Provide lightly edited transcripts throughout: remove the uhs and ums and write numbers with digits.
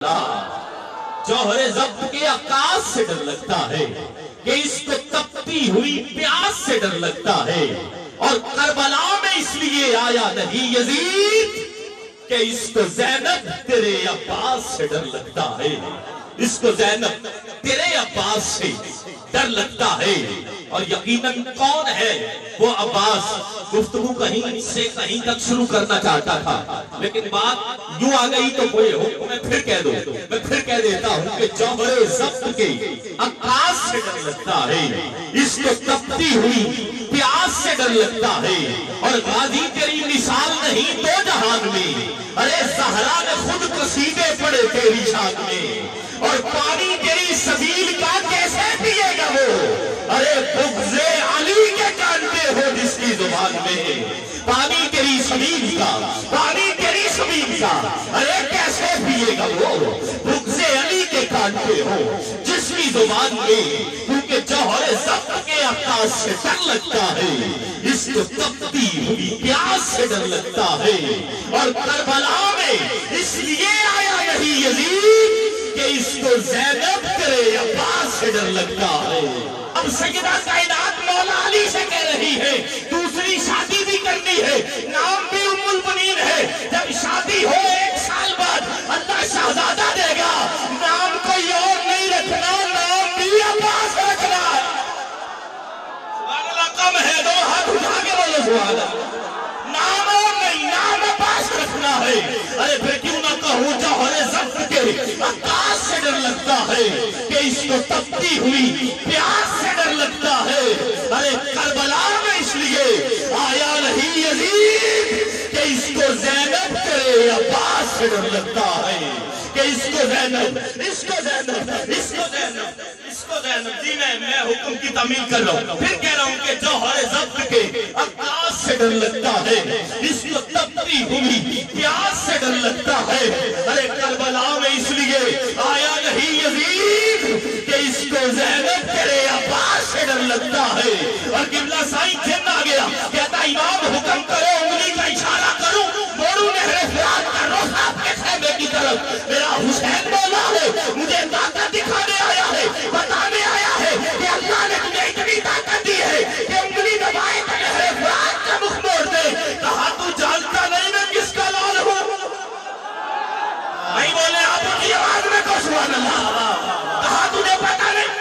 جوہر ضبط کے عکاس سے ڈر لگتا ہے کہ اس کو تپتی ہوئی پیاس سے ڈر لگتا ہے، اور کربلا میں اس لیے آیا نہیں یزید کہ اس کو زینب تیرے عباس سے ڈر لگتا ہے، اس کو زینب تیرے عباس سے ڈر لگتا ہے۔ اور یقیناً کون ہے وہ عباس؟ گفتگو کہیں سے کہیں تک شروع کرنا چاہتا تھا، لیکن بات یوں آ گئی تو کوئی ہو میں پھر کہہ دوں، میں پھر کہہ دیتا ہوں کہ جوہر ضبط کے عکاس سے ڈر لگتا ہے، اس کو تپتی ہوئی پیاس سے ڈر لگتا ہے۔ اور غازی تیری مثال نہیں دو جہان میں، ارے زہرا نے خود قصیدے پڑھے تیری شان میں، اور پانی تیری سبیل کا کیسے پیے گا وہ؟ ارے بغض علی کے کانٹے ہو جس کی زبان میں، پانی تیری سبیل کا، پانی تیری سبیل کا، ارے کیسے پیے گا وہ؟ بغض علی کے کانٹے ہو جس کی زبان میں، کیونکہ جوہر ضبط کے عکاس سے ڈر لگتا ہے، اس کو تپتی ہوئی پیاس سے ڈر لگتا ہے۔ اور کربلا میں اس لیے آیا نہیں یزید کہ اس کو زینب تیرے عباس سے ڈر لگتا ہے۔ اب سیدہ کائنات مولا علی سے کہہ رہی ہے دوسری شادی بھی کرنی ہے، نام بھی ام البنین ہے، جب شادی ہو 1 سال بعد اللہ شہزادہ دے گا، نام کوئی اور نہیں رکھنا، نام بھی عباس رکھنا ہے۔ سبحان اللہ کم ہے، دو ہاتھ اٹھا کے بولو سبحان اللہ، نام اور نہیں، نام عباس رکھنا ہے۔ ارے پھر کیوں نہ کہوں جوہر ضبط کے عکاس سے ڈر لگتا ہے کہ اس کو تپتی ہوئی پیاس سے ڈر لگتا ہے۔ ارے کربلا میں اس لیے آیا نہیں یزید کہ اس کو زینب تیرے عباس سے ڈر لگتا ہے، کہ اس کو زینب، اس کو زینب، اس کو زینب، اس کو زینب۔ جی میں حکم کی تعمیل کر رہا ہوں، پھر کہہ رہا ہوں کہ جوہر ضبط کے عکاس سے ڈر لگتا ہے، اس کو تپتی ہوئی پیاس سے ڈر لگتا ہے۔ ارے کربلا میں اس لیے آیا نہیں یزید کہ اس کو زینب تیرے عباس سے ڈر لگتا ہے۔ اور قبلہ سائیں جن آ گیا، کہتا امام حکم کرو انگلی کا اشارہ کروں، موڑوں نہر فرات کا رخ آپ کے خیمے کی طرف، میرا حسین مولا ہے، مجھے طاقت دکھانے آیا ہے، بتانے آیا ہے کہ اللہ نے تجھے اتنی طاقت دی ہے کہ انگلی دبائے تو نہر فرات کا مخ موڑ دے۔ کہا تو جانتا نہیں میں کس کا لال ہوں؟ نہیں بولے آپ کی آواز میں کو سبحان اللہ۔ کہا تجھے پتا نہیں،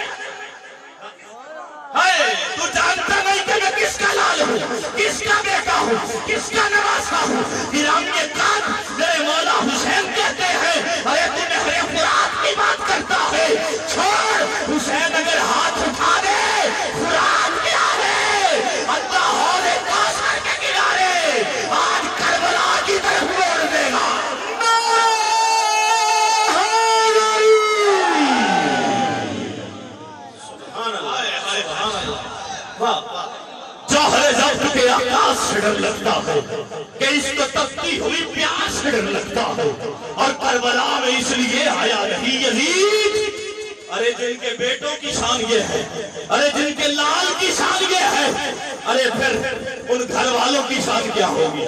تو جانتا نہیں کہ میں کس کا لال ہوں، کس کا بیٹا ہوں، کس کا نواسا ہوں؟ گرامی قدر میرے مولا حسین کہتے ہیں ارے تو نہر فرات کی بات کرتا ہے، چھوڑ حسین اگر ہاتھ اٹھا دے، فرات کیا ہے؟ اللہ حوض کوثر کے کنارے آج کربلا کی طرف موڑ دے گا۔ جوہر ضبط کے عکاس سے ڈر لگتا ہے کہ اس کو تپتی ہوئی پیاس سے ڈر لگتا ہے، اور کربلا میں اس لیے آیا نہیں یزید۔ ارے جن کے بیٹوں کی شان یہ ہے، ارے جن کے لال کی شان یہ ہے، ارے پھر ان گھر والوں کی شان کیا ہوگی؟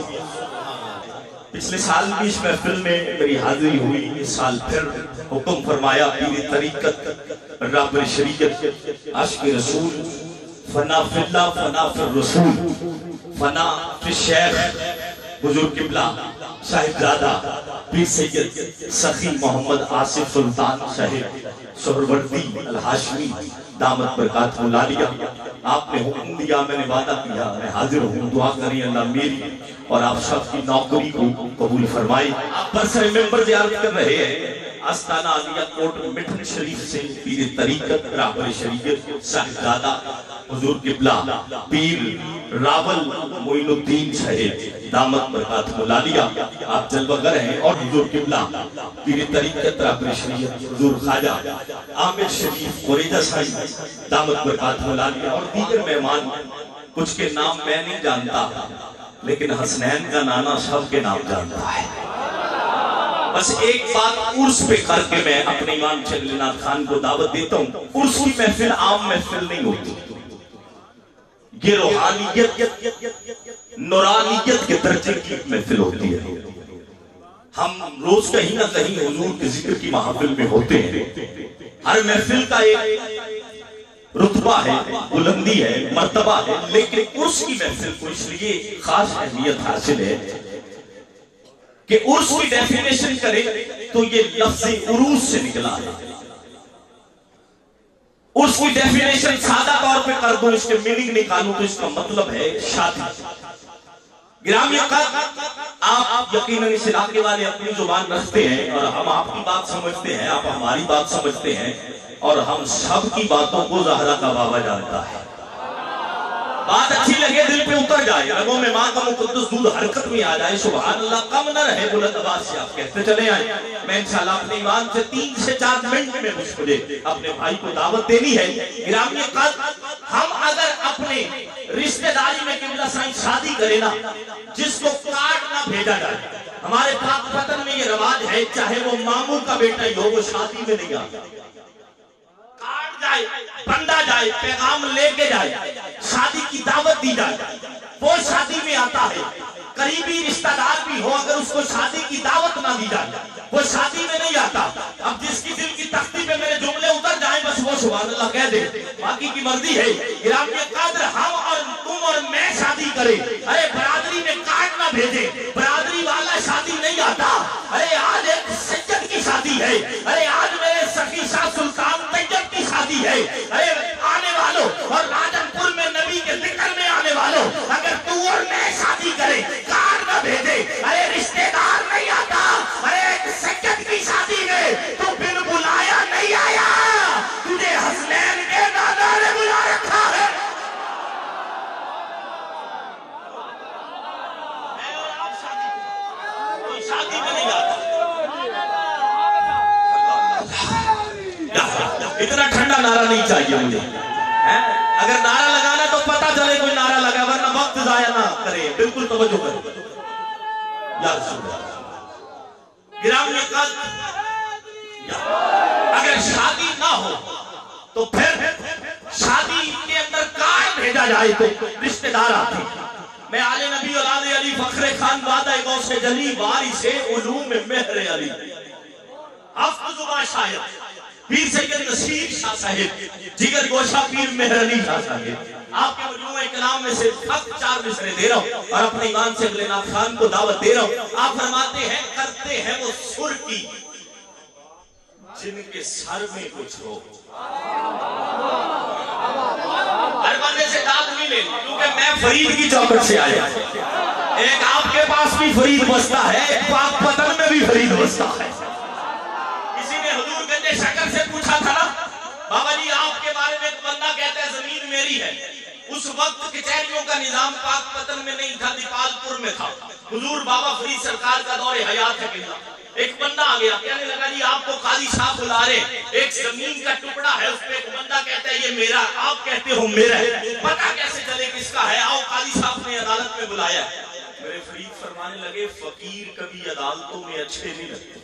پچھلے سال بھی اس محفل میں میری حاضری ہوئی، اس سال پھر حکم فرمایا پیر طریقت رابر شریعت عاشق رسول، فنا فی اللہ فنا فی الرسول، فنا فی الشیخ حضور قبلہ صاحبزادہ پیر سید سخی محمد آصف سلطان صاحب سہروردی الہاشمی دامت برکات ملالیہ۔ آپ نے حکم دیا، میں نے وعدہ کیا، میں حاضر ہوں، دعا کریں اللہ میری اور آپ سب کی نوکری کو قبول فرمائے۔ آپ برسر ممبر زیارت کر رہے ہیں آستانہ عالیہ کوٹ مٹھن شریف سے پیر طریقت رابر شریعت صاحبزادہ حضور قبلہ پیر راول معین الدین صاحب دامت برکات ملالیہ، آپ جلوہ گر ہیں، اور حضور قبلہ پیر طریقت رابر شریعت حضور خواجہ عامر شریف قریجہ صاحب دامت برکات ملالیہ، اور دیگر مہمان کچھ کے نام میں نہیں جانتا، لیکن حسنین کا نانا سب کے نام جانتا ہے۔ بس ایک بات عرس پہ کر کے میں اپنے امام شبیل ناتھ خان کو دعوت دیتا ہوں، عرس کی محفل عام محفل نہیں ہوتی، یہ روحانیت نورانیت کے درجے کی محفل ہوتی ہے۔ ہم روز کہیں نہ کہیں حضور کے ذکر کی محفل میں ہوتے ہیں. ہر محفل کا ایک رتبہ ہے، بلندی ہے، مرتبہ ہے، لیکن عرس کی محفل کو اس لیے خاص اہمیت حاصل ہے کہ عرس کی ڈیفینیشن کرے تو یہ لفظ عروس سے نکلا ہے. عرس کی ڈیفینیشن سادہ طور پہ کر دوں، اس کے میننگ نکالوں تو اس کا مطلب ہے شادی. گرامی قدر، آپ یقیناً اس علاقے والے اپنی زبان رکھتے ہیں اور ہم آپ کی بات سمجھتے ہیں، آپ ہماری بات سمجھتے ہیں، اور ہم سب کی باتوں کو زہرا کا بابا جانتا ہے. بات اچھی لگے دل پہ اتر جائے، رگوں میں ماں کا مقدس دودھ حرکت میں آ جائے، سبحان اللہ، کم نہ رہے بلند آواز سے آپ کہتے چلے آئیں. میں انشاءاللہ اپنے ایمان سے 3 سے 4 منٹ میں مجھے اپنے بھائی کو دعوت دینی ہے. گرامی قدر، ہم اگر اپنے رشتہ داری میں قبلہ سائیں شادی کرے نا، جس کو کارڈ نہ بھیجا جائے، ہمارے پاک وطن میں یہ رواج ہے، چاہے وہ ماموں کا بیٹا ہی ہو، وہ شادی میں نہیں آتا. کارڈ جائے، بندہ جائے، پیغام لے کے جائے، شادی کی دعوت دی جائے، وہ شادی میں آتا ہے. قریبی رشتہ دار بھی ہو، اگر اس کو شادی کی دعوت نہ دی جائے، وہ شادی میں نہیں آتا. اب جس کی دل کی تختی پہ میرے جملے اتر جائیں بس وہ سبحان اللہ کہہ دے، باقی کی مرضی ہے. گرامی قدر، ہم اور تم اور میں شادی کرے، ارے برادری میں کارڈ نہ بھیجے، برادری والا شادی نہیں آتا. ارے آج ایک سید کی شادی ہے، ارے آج میرے سخی شاہ سلطان طیب کی شادی ہے. ارے آنے والوں اور راجن پور میں نبی کے ذکر میں آنے والوں، اگر تو اور میں شادی کرے، کارڈ نہ بھیجے، ارے رشتہ دار نہیں آتا. ارے ایک سید کی شادی میں تو بن بلایا نہیں آیا، تجھے حسنین کے دادا نے بلا رکھا ہے. میں اور آپ شادی میں نہیں آتا. اتنا ٹھنڈا نعرہ نہیں چاہیے مجھے. اگر نعرہ لگانا تو پتہ چلے کوئی نعرہ لگا، ورنہ وقت ضائع نہ کرے. بالکل توجہ کریں یا رسول اللہ. گرامی قدر، اگر شادی نہ ہو تو پھر شادی کے اندر کارڈ بھیجا جائے تو رشتہ دار آتے. میں آل نبی اولاد علی فخر خان وعدہ غوث جلی وارث علوم مہر علی حفظ زبان شاعر پیر سید نصیر شاہ صاحب جگر گوشہ پیر مہر علی شاہ صاحب، آپ کے مجموعہ کلام میں سے فقط 4 مصرے دے رہا ہوں اور اپنے ایمان سے اگلے نات خان کو دعوت دے رہا ہوں. آپ فرماتے ہیں کرتے ہیں وہ سر کی جن کے سر میں کچھ ہو. ہر بندے سے داد نہیں لے، کیونکہ میں فرید کی چوکٹ سے آیا. ایک آپ کے پاس بھی فرید بستا ہے، ایک پاک پتن میں بھی فرید بستا ہے. کسی نے حضور گنج شکر سے پوچھا تھا نا، بابا جی آپ کے بارے میں ایک بندہ کہتا ہے زمین میری ہے. اس وقت کچہریوں کا نظام پاک پتن میں نہیں تھا، دیپال پور میں تھا. حضور بابا فرید سرکار کا دور حیات ہے. ایک بندہ آ گیا، کہنے لگا جی آپ کو قاضی صاحب بلا رہے، ایک زمین کا ٹکڑا ہے، اس پہ ایک بندہ کہتا ہے یہ میرا، آپ کہتے ہو میرا ہے، پتہ کیسے چلے کس کا ہے؟ آؤ قاضی صاحب نے عدالت میں بلایا. میرے فرید فرمانے لگے فقیر کبھی عدالتوں میں اچھے نہیں لگتے.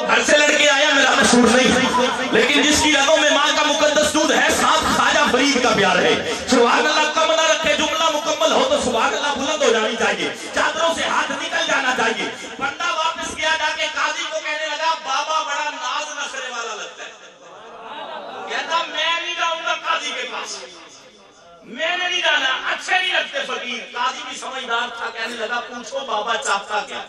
گھر سے لڑکے آیا میرا مشہور نہیں، لیکن جس کی رگوں میں ماں کا مقدس دودھ ہے، ساتھ خواجہ فرید کا پیار ہے. سبحان اللہ، کم نہ رکھے، جملہ مکمل ہو تو سبحان اللہ بلند ہو جانی چاہیے، چادروں سے ہاتھ نکل جانا چاہیے. بندہ واپس گیا، جا کے قاضی کو کہنے لگا بابا بڑا ناز نخرے والا لگتا ہے. کہتا میں نہیں جاؤں گا قاضی کے پاس، میں نے نہیں جانا، اچھے نہیں لگتے فقیر. قاضی بھی سمجھدار تھا، کہنے لگا پوچھو بابا چاہتا کیا.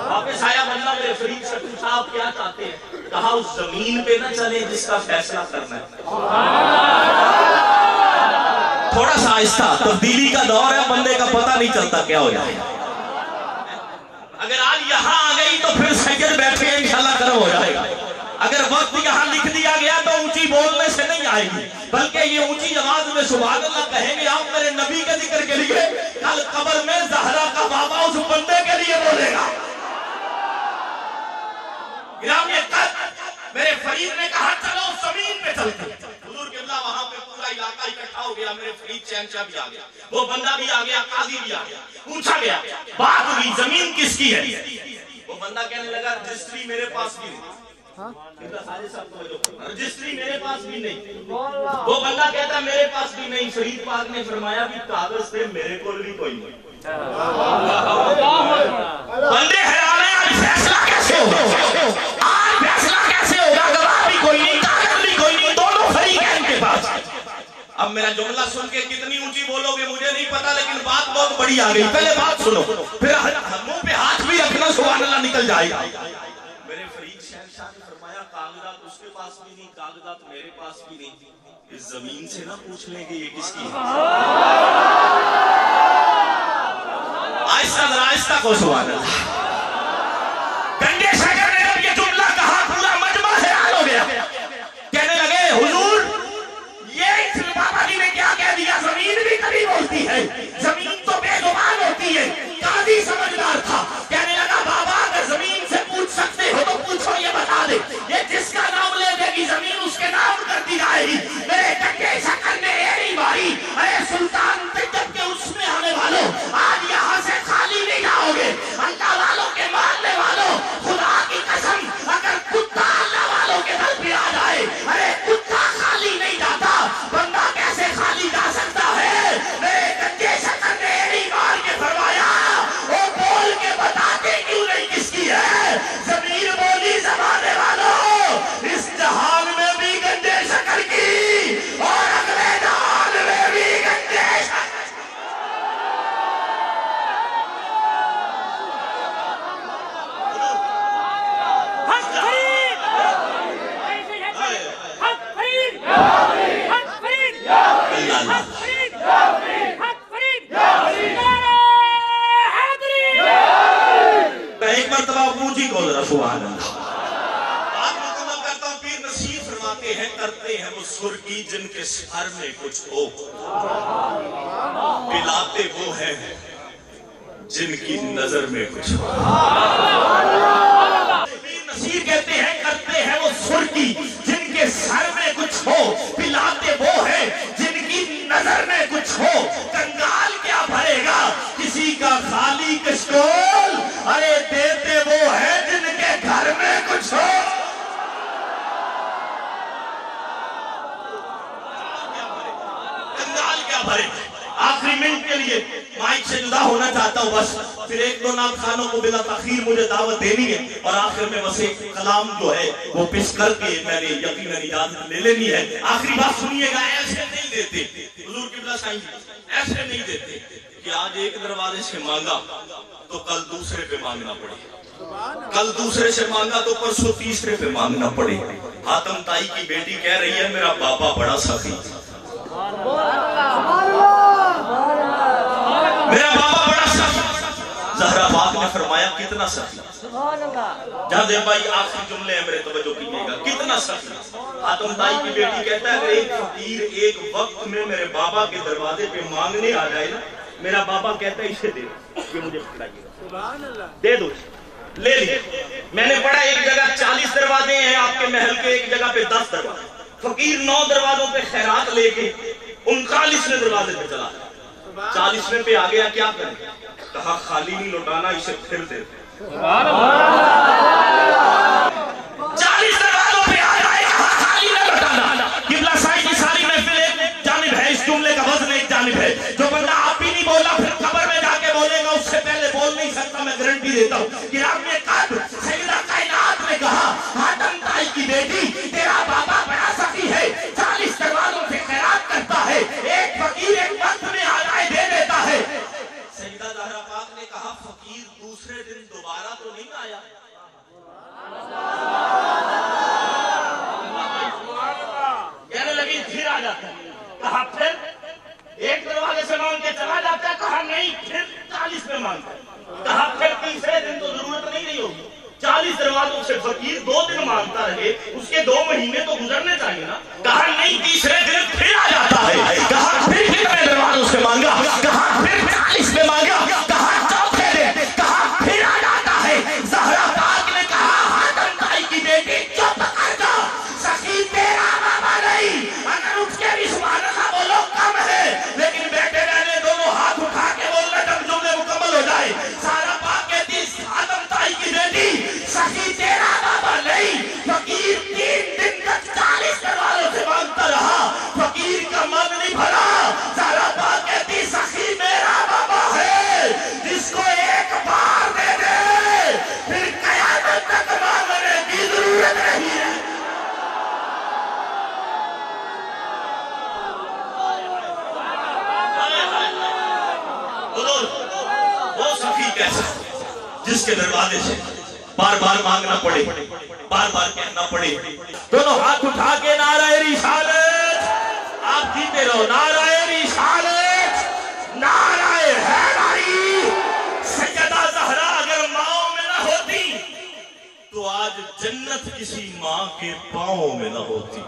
واپس آیا بندہ، میرے فرید سے پوچھا آپ کیا چاہتے ہیں؟ کہا اس زمین پہ نہ چلے جس کا فیصلہ کرنا ہے. تھوڑا سا آہستہ، تبدیلی کا دور ہے، بندے کا پتہ نہیں چلتا کیا ہو جائے. اگر آج یہاں آ گئی تو پھر سید بیٹھے انشاءاللہ کرم ہو جائے گا. اگر وقت یہاں لکھ دیا گیا تو اونچی بولنے سے نہیں آئے گی، بلکہ یہ اونچی آواز میں سبحان اللہ کہیں گے. آپ میرے نبی کے ذکر کے لیے کل قبر میں زہرا کا بابا اس بندے کے لیے بولے گا. گرامی قدر، میرے فرید نے کہا چلو زمین پہ چلتے. حضور قبلہ وہاں پہ پورا علاقہ اکٹھا ہو گیا. میرے فرید چینچا بھی آ گیا، وہ بندہ بھی آ گیا، قاضی بھی آ گیا. پوچھا گیا، بات ہوئی زمین کس کی ہے. وہ بندہ کہنے لگا رجسٹری میرے پاس بھی نہیں. رجسٹری میرے پاس بھی نہیں. وہ بندہ کہتا میرے پاس بھی نہیں. فرید پاک نے فرمایا بھی کاغذ سے میرے کو بھی کوئی نہیں. بندے حیران ہیں آج فیصلہ کیسے ہوگا, آج فیصلہ کیسے ہوگا. گواہ بھی کوئی نہیں, کاغذ بھی کوئی نہیں, دونوں فریق ہیں ان کے پاس. اب میرا جملہ سن کے کتنی اونچی بولو گے مجھے نہیں پتا, لیکن بات بہت بڑی آ گئی. پہلے بات سنو, پھر منہ پہ ہاتھ بھی رکھنا, سبحان اللہ نکل جائے گا. میرے فرید شہنشاہ نے فرمایا کاغذات اس کے پاس بھی نہیں, کاغذات میرے پاس بھی نہیں. اس زمین سے نہ پوچھ لیں کہ یہ کس کی ہے. آہستہ ذرا آہستہ کو سبحان اللہ. گنجے شاگر نے جب یہ جملہ کہا پورا مجمع حیران ہو گیا. کہنے لگے حضور یہ بابا جی نے کیا کہہ دیا, زمین بھی کبھی بولتی ہے, زمین تو بے زبان ہوتی ہے. قاضی سمجھدار تھا, کہنے لگا بابا اگر زمین سے پوچھ سکتے ہو تو پوچھو, یہ بتا دے یہ جس کا نام لے دے گی زمین اس کے نام کر دی جائے گی. میرے گنجے شکر نے ایری ماری, اے سلطان طیب کے اس میں آنے والوں, آج یہاں سے خالی نہیں جاؤ گے. اللہ والوں کے ماننے والوں, خدا کی قسم اگر کتا اللہ والوں کے دل پہ آ جائے, ارے کتا خالی نہیں جاتا, بندہ کیسے خالی جا سکتا ہے. میرے گنجے شکر نے ایری مار کے فرمایا وہ بول کے بتاتے کیوں نہیں کس کی ہے. زمین بولی زمانے والوں, اس جہان میں بھی گنجے شکر کی اور اگلے جہان میں بھی گنجے شکر. ایک مرتبہ پوچھی کو ذرا سبحان اللہ. بات مکمل کرتا ہوں. پیر نصیر فرماتے ہیں کرتے ہیں وہ سر کی جن کے سر میں کچھ ہو, پلاتے وہ ہیں جن کی نظر میں کچھ ہو. پیر نصیر کہتے ہیں کرتے ہیں وہ سر کی جن کے سر میں کچھ ہو, پلاتے وہ ہیں جن کی نظر میں کچھ ہو. کنگال کیا بھرے گا کسی کا خالی کشکول, ارے دیتے وہ ہیں جن کے گھر میں کچھ ہو. کنگال کیا بھرے. آخری منٹ کے لیے مائک سے جدا ہونا چاہتا ہوں بس, پھر ایک دو نام خانوں کو بلا تاخیر مجھے دعوت دینی ہے, اور آخر میں بس ایک کلام جو ہے وہ پس کر کے میں نے یقیناً اجازت لے لینی ہے. آخری بات سنیے گا, ایسے نہیں دیتے حضور قبلہ سائیں, ایسے نہیں دیتے کہ آج ایک دروازے سے مانگا تو کل دوسرے پہ مانگنا پڑے, کل دوسرے سے مانگا تو پرسوں تیسرے پہ مانگنا پڑے. حاتم تائی کی بیٹی کہہ رہی ہے میرا بابا بڑا سخی, میرا بابا بڑا سخی. زہرا پاک نے فرمایا کتنا سخی. جہاں دے بھائی آخری جملے ہیں میرے توجہ کیجیے گا, کتنا سخی. حاتم تائی کی بیٹی کہتا ہے اگر ایک فقیر ایک وقت میں میرے بابا کے دروازے پہ مانگنے آ جائے نا, میرا بابا کہتا ہے اسے دے دو, یہ مجھے پکڑائیے دے دو, لے لی. میں نے پڑھا ایک جگہ 40 دروازے ہیں آپ کے محل کے, ایک جگہ پہ 10 دروازے. فقیر 9 دروازوں پہ خیرات لے کے 39ویں دروازے پہ چلا, 40ویں پہ آ گیا, کیا کریں, کہا خالی نہیں لوٹانا, اسے پھر دے. 40 دروازوں پہ آ جائے, کہا خالی نہ لوٹانا. قبلہ سائی کی ساری محفل ایک جانب ہے, اس جملے کا وزن ایک جانب ہے. جو بندہ آپ بھی نہیں بولا پھر قبر میں جا کے بولے گا, اس سے پہلے بول نہیں سکتا, میں گارنٹی دیتا ہوں. کرام نے قدر سیدہ کائنات نے کہا حاتم تائی کی بیٹی تیرا بابا بڑا سخی ہے, 40 دروازوں سے خیرات کرتا ہے, ایک فقیر ایک وقت میں آ جائے دے دیتا ہے. سیدہ زہرا پاک نے کہا فقیر دوسرے دن دوبارہ تو نہیں آیا. کہنے لگی پھر آ جاتا ہے, کہا پھر ایک دروازے سے مانگ کے چلا جاتا ہے, کہا نہیں پھر 40 میں مانگتا ہے, کہا پھر تیسرے دن تو ضرورت نہیں رہی ہوگی. 40 دروازوں سے فقیر 2 دن مانگتا رہے, اس کے 2 مہینے تو گزرنے چاہیے نا. کہا نہیں تیسرے دن پھر آ جاتا ہے, کہا پھر کتنے دروازوں سے مانگا, کہا پھر 40 میں مانگا, کہا چوتھے دن, کہا پھر آ جاتا ہے. زہرا پاک نے کہا حاتم تائی کی بیٹی چپ کر جا, سخی تیرا بابا نہیں. اگر اٹھ کے بھی سبحان اللہ بولو کم ہے, لیکن بیٹے بہنے دونوں ہاتھ اٹھا کے بولنا جب جملے مکمل ہو جائے. زہرا پاک کہتی حاتم تائی کی بیٹی سخی تیرا بابا نہیں, کیسا جس کے دروازے سے بار بار مانگنا پڑے، بار بار کہنا پڑے؟ دونوں ہاتھ اٹھا کے نعرہ رسالت، آپ جیتے رہو، نعرہ رسالت، نعرہ حیدری۔ سیدہ زہرا اگر ماؤں میں نہ ہوتی تو آج جنت کسی ماں کے پاؤں میں نہ ہوتی۔